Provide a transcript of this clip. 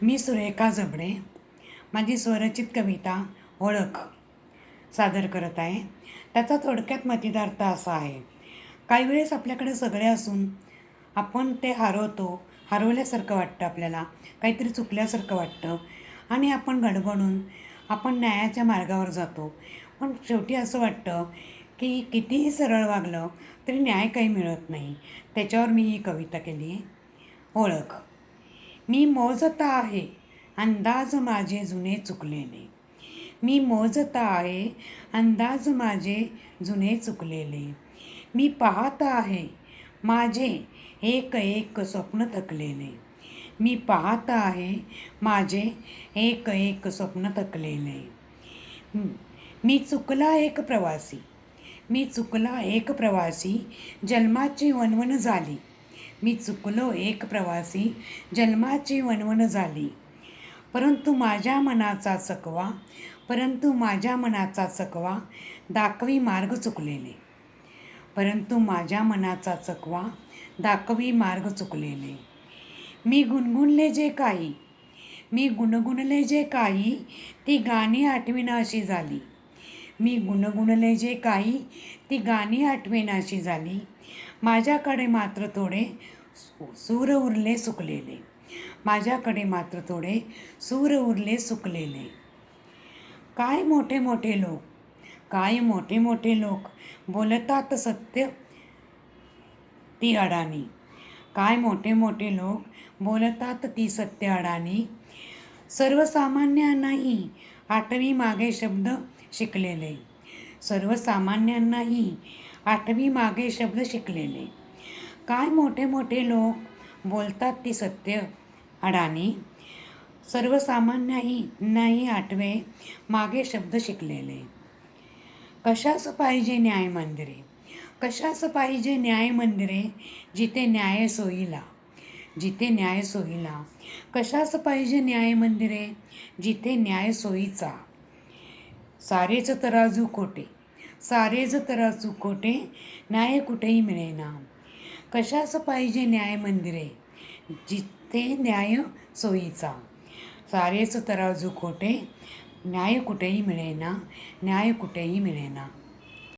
मी सुरेखा जबडे माझी स्वरचित कविता ओळख सादर करत आहे. त्याचा थोडक्यात मतितार्थ असा आहे. काही वेळेस आपल्याकडे सगळे असून आपण ते हरवल्यासारखं वाटतं, आपल्याला काहीतरी चुकल्यासारखं वाटतं आणि आपण गडबडून आपण न्यायाच्या मार्गावर जातो. पण शेवटी असं वाटतं की कितीही सरळ वागलं तरी न्याय काही मिळत नाही. त्याच्यावर मी ही कविता केली आहे. ओळख. मी मोजत आहे अंदाज माझे जुने चुकलेले. मी मोजत आहे अंदाज माझे जुने चुकलेले. मी पाहत आहे माझे एक एक स्वप्न थकलेले. मी पाहत आहे माझे एक एक स्वप्न थकलेले. मी चुकला एक प्रवासी. मी चुकला एक प्रवासी जन्माची वणवण झाली. मी चुकलो एक प्रवासी जन्माची वणवण झाली. परंतु माझ्या मनाचा चकवा दाखवी मार्ग चुकलेले. परंतु माझ्या मनाचा चकवा दाखवी मार्ग चुकलेले. मी गुणगुणले जे काही ती गाणी आठवेनाशी झाली. मी गुणगुणले जे काही ती गाणी आठवेनाशी झाली. माझ्याकडे मात्र थोडे सूर उरले सुकलेले. माझ्याकडे मात्र थोडे सूर उरले सुकलेले. काय मोठे मोठे लोक बोलतात सत्य ती अडाणी. काय मोठे लोक बोलतात ती सत्य अडाणी. सर्वसामान्यांनाही आठवी मागे शब्द शिकलेले. सर्वसामान्यांनाही आठवी मागे शब्द शिकलेले. काय मोठे लोक बोलतात ती सत्य अडाणी. सर्वसामान्यांही नाही आठवे मागे शब्द शिकलेले. कशास पाहिजे न्याय मंदिरे. कशास पाहिजे न्याय मंदिरे जिथे न्याय सोयीला. जिथे न्याय सोयीला. कशास पाहिजे न्याय मंदिरे जिथे न्याय सोयीचा. सारेच तराजू खोटे न्याय कुठेही मिळेना. कशास पाहिजे न्याय मंदिरे जिथे न्याय सोयीचा. सारेच तराजू खोटे न्याय कुठेही मिळेना. न्याय कुठेही मिळेना.